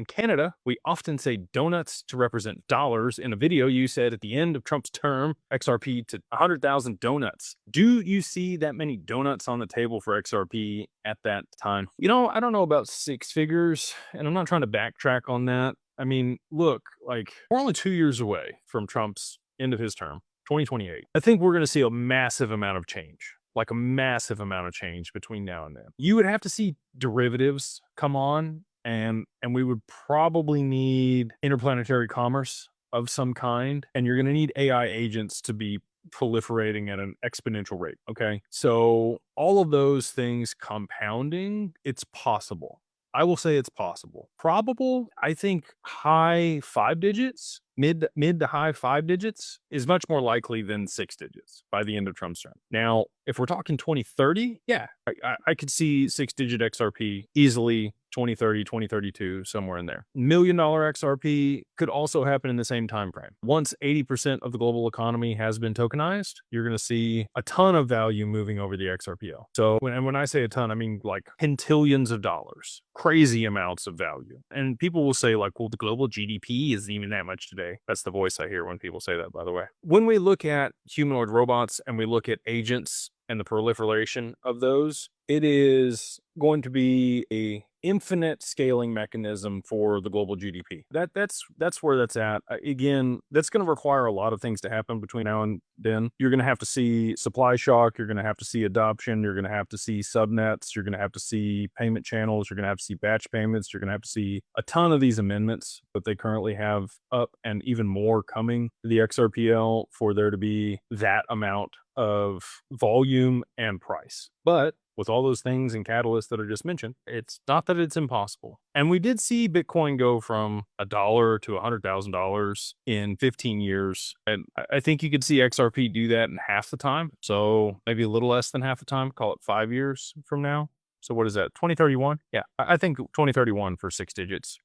In Canada, we often say donuts to represent dollars. In a video, you said at the end of Trump's term, XRP to 100,000 donuts. Do you see that many donuts on the table for XRP at that time? I don't know about six figures, and I'm not trying to backtrack on that. I mean, look, like we're only 2 years away from Trump's end of his term, 2028. I think we're going to see a massive amount of change, like a massive amount of change between now and then. You would have to see derivatives come on, and we would probably need interplanetary commerce of some kind, and you're going to need AI agents to be proliferating at an exponential rate. Okay, so all of those things compounding, it's possible. I will say it's possible. Probable, I think high five digits, mid to high five digits is much more likely than six digits by the end of Trump's term. Now, if we're talking 2030, yeah, I could see six digit XRP easily 2030, 2032, somewhere in there. $1 million XRP could also happen in the same time frame. Once 80% of the global economy has been tokenized, you're going to see a ton of value moving over the XRPL. So when I say a ton, I mean like quintillions of dollars, crazy amounts of value. And people will say like, well, the global GDP isn't even that much today. That's the voice I hear when people say that, by the way. When we look at humanoid robots and we look at agents and the proliferation of those, it is going to be a infinite scaling mechanism for the global GDP. That's where that's at. Again, that's going to require a lot of things to happen between now and then. You're going to have to see supply shock. You're going to have to see adoption. You're going to have to see subnets. You're going to have to see payment channels. You're going to have to see batch payments. You're going to have to see a ton of these amendments that they currently have up, and even more coming to the XRPL for there to be that amount of volume and price. But with all those things and catalysts that I just mentioned, it's not that it's impossible. And we did see Bitcoin go from $1 to $100,000 in 15 years. And I think you could see XRP do that in half the time. So maybe a little less than half the time, call it 5 years from now. So what is that, 2031? Yeah, I think 2031 for six digits